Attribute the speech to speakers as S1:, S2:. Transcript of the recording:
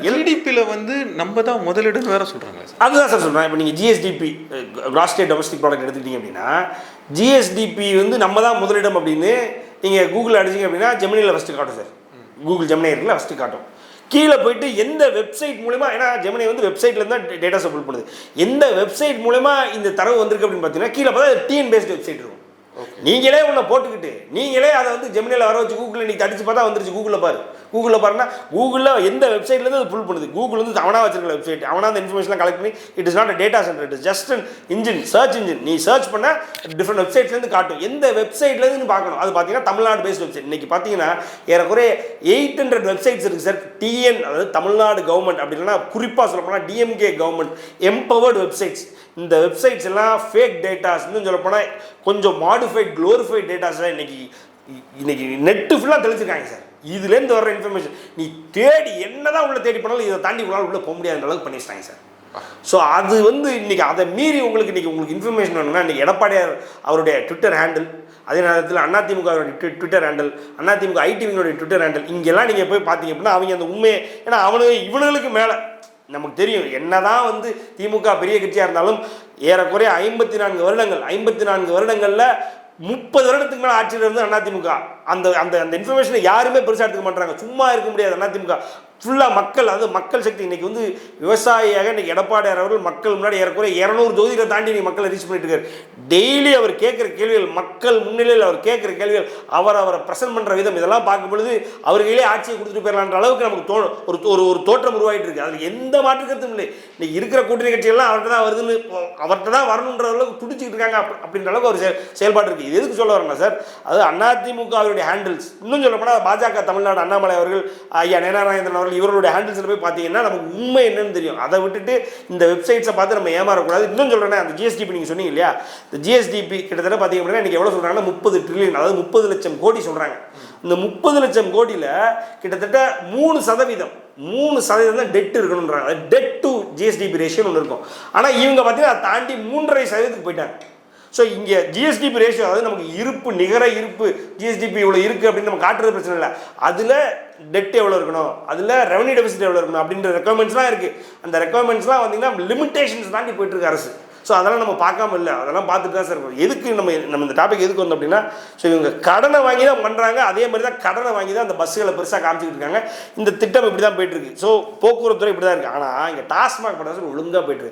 S1: ஜிடிபியில் வந்து நம்ம தான் முதலிடம் வேற சொல்கிறாங்க.
S2: அதுதான் சார் சொல்கிறேன். இப்போ நீங்கள் GSDP cross state domestic product எடுத்துக்கிட்டீங்க அப்படின்னா, ஜிஎஸ்டிபி வந்து நம்ம தான் முதலிடம் அப்படின்னு நீங்கள் கூகுள் அடிச்சிங்க அப்படின்னா ஜெமினியில் ஃபஸ்ட்டு காட்டும் சார். கூகுள் ஜெமினி இருக்குல்ல, ஃபஸ்ட்டு காட்டும். கீழே போயிட்டு எந்த வெப்சைட் மூலமா, ஏன்னா ஜெமினி வந்து வெப்சைட்லேருந்து தான் டேட்டா சப்மிட் பண்ணுது, எந்த வெப்சைட் மூலமா இந்த தரவு வந்திருக்கு அப்படின்னு பார்த்தீங்கன்னா கீழே பார்த்தா டிஎன் பேஸ்ட் வெப்சைட் இருக்கும். நீங்களே உன்னை போட்டுக்கிட்டு நீங்களே அதை வந்து ஜெமினியில் வர வச்சு கூகுளில் நீங்கள் தடிச்சு பார்த்தா வந்துருச்சு. கூகுளில் பாருன்னா கூகுளில் எந்த வெப்சைட்லேருந்து அது ஃபுல் பண்ணுது. கூகுள் வந்து அவனாக வச்சிருக்க வெப்சைட், அவனாக அந்த இன்ஃபர்மேஷன்லாம் கலெக்ட் பண்ணி, it is not a data centre, it is just an engine, search engine. நீ சர்ச் பண்ணால் டிஃப்ரெண்ட் வெப்சைட்லேருந்து காட்டும். எந்த வெப்சைட்லேருந்து பார்க்கணும், அது பார்த்தீங்கன்னா தமிழ்நாடு பேஸ்ட் வெப்சைட். இன்றைக்கி பார்த்தீங்கன்னா ஏறக்குறைய 800 வெப்சைட்ஸ் இருக்குது சார். டிஎன், அதாவது தமிழ்நாடு கவர்மெண்ட், அப்படி இல்லைன்னா குறிப்பாக சொல்ல போனால் டிஎம்கே கவர்மெண்ட் எம்பவர்டு வெப்சைட்ஸ். இந்த வெப்சைட்ஸ் எல்லாம் ஃபேக் டேட்டாஸ், இன்னும் சொல்லப்போனால் கொஞ்சம் மாடிஃபைட் க்ளோரிஃபைட் டேட்டாஸ்லாம் இன்னைக்கு நெட்டு ஃபுல்லாக தெளிச்சிருக்காங்க சார். இதுலேருந்து வர்ற இன்ஃபர்மேஷன் நீ தேடி என்னதான் உள்ள தேடி பண்ணாலும் இதை தாண்டி உங்களால் உள்ளே போக முடியாத அளவுக்கு பண்ணிச்சிட்டாங்க சார். ஸோ அது வந்து இன்றைக்கி அதை மீறி உங்களுக்கு இன்ஃபர்மேஷன் வேணும்னா இன்றைக்கி எடப்பாடியார் அவருடைய ட்விட்டர் ஹேண்டில், அதே நேரத்தில் அதிமுக ட்விட்டர் ஹேண்டில், அதிமுக ஐடிவிங்களுடைய ட்விட்டர் ஹேண்டில், இங்கெல்லாம் நீங்கள் போய் பார்த்தீங்க அப்படின்னா அவங்க அந்த உண்மையை, ஏன்னா இவனுங்களுக்கு மேலே நமக்கு தெரியும் என்னதான் வந்து திமுக பெரிய கட்சியாக இருந்தாலும் ஏறக்குறைய 54 வருடங்களில் 30 வருடத்துக்கு மேலே ஆட்சியில் இருந்து அதிமுக அந்த அந்த அந்த இன்ஃபர்மேஷனை யாருமே பெருசாக எடுத்துக்க மாட்டாங்க. சும்மா இருக்க முடியாது. அதிமுக ஃபுல்லாக மக்கள், அதாவது மக்கள் சக்தி. இன்றைக்கி வந்து விவசாயியாக இன்றைக்கி எடப்பாடியார் அவர்கள் மக்கள் முன்னாடி ஏறக்குறைய 200 தொகுதிகளை தாண்டி நீ மக்களை ரீச் பண்ணிட்டு இருக்காரு. டெய்லி அவர் கேட்குற கேள்விகள், மக்கள் முன்னிலையில் அவர் கேட்குற கேள்விகள், அவரை ப்ரெசென்ட் பண்ணுற விதம், இதெல்லாம் பார்க்கும் பொழுது அவர்களே ஆட்சியை கொடுத்துட்டு போயிடலான்ற அளவுக்கு நமக்கு ஒரு தோற்றம் உருவாகிட்டு இருக்குது. அதில் எந்த மாற்றுக்கருத்தும் இல்லை. இன்றைக்கி இருக்கிற கூட்டணி கட்சிகள்லாம் அவர்கிட்ட தான் வருதுன்னு, அவர்கிட்ட தான் வரணுன்ற அளவுக்கு துடிச்சிக்கிட்டு இருக்காங்க. அப்படின்ற அளவுக்கு ஒரு செயல்பாடு இருக்குது. இது எதுக்கு சொல்ல வரேன்னா சார், அது அதிமுகவுடைய ஹேண்டில்ஸ். இன்னும் சொல்ல போனால் பாஜக தமிழ்நாடு அண்ணாமலை அவர்கள், ஐயா நேராநாயந்திரன் அவர்கள், இவர்களுடைய ஹேண்டில்ஸில் போய் பார்த்தீங்கன்னா நமக்கு உண்மை என்னன்னு தெரியும். அதை விட்டுட்டு இந்த வெப்சைட்ஸை பார்த்து நம்ம ஏமாறக்கூடாது. இன்னும் சொல்கிறேன்னா, அந்த ஜிஎஸ்டிபி நீங்கள் சொன்னீங்க இல்லையா, இந்த ஜிஎஸ்டிபி கிட்டத்தட்ட பார்த்தீங்க அப்படின்னா இன்றைக்கி எவ்வளோ சொல்கிறாங்கன்னா 30 ட்ரில்லியன், அதாவது 30 லட்சம் கோடி சொல்கிறாங்க. இந்த 30 லட்சம் கோடியில் கிட்டத்தட்ட 3% தான் டெட் இருக்கணுன்றாங்க. டெட் டு ஜிஎஸ்டிபி ரேஷியோன்னு ஒன்று இருக்கும். ஆனால் இவங்க பார்த்தீங்கன்னா அதை தாண்டி 3.5% போயிட்டாங்க. ஸோ இங்கே ஜிஎஸ்டிபி ரேஷியோ, அதாவது நமக்கு இருப்பு, நிகர இருப்பு ஜிஎஸ்டிபி இவ்வளோ இருக்குது அப்படின்னு நம்ம காட்டுறது பிரச்சனை இல்லை. அதில் டெட் எவ்வளோ இருக்கணும், அதில் ரெவன்யூ டெபிசிட் எவ்வளோ இருக்கணும் அப்படின்ற ரெக்குவயர்மெண்ட்ஸ்லாம் இருக்குது. அந்த ரெக்குவயர்மெண்ட்ஸ்லாம் வந்தீங்கன்னா லிமிடேஷன்ஸ் தாண்டி போயிட்டுருக்கு அரசு. ஸோ அதெல்லாம் நம்ம பார்க்காம இல்லை, அதெல்லாம் பார்த்துட்டு தான் சார் இருக்கணும். எதுக்கு நம்ம இந்த டாபிக் எதுக்கு வந்தோம் அப்படின்னா, ஸோ இவங்க கடனை வாங்கி தான் பண்ணுறாங்க. அதே மாதிரி தான் கடனை வாங்கி தான் அந்த பஸ்ஸுகளை பெருசாக காமிச்சிக்கிட்டு இருக்காங்க. இந்த திட்டம் இப்படி தான் போயிட்டுருக்கு. ஸோ போக்குவரத்து துறை இப்படி தான் இருக்குது. ஆனால் இங்கே டாஸ்மாக் படம் ஒழுங்காக போயிட்டுருக்கு.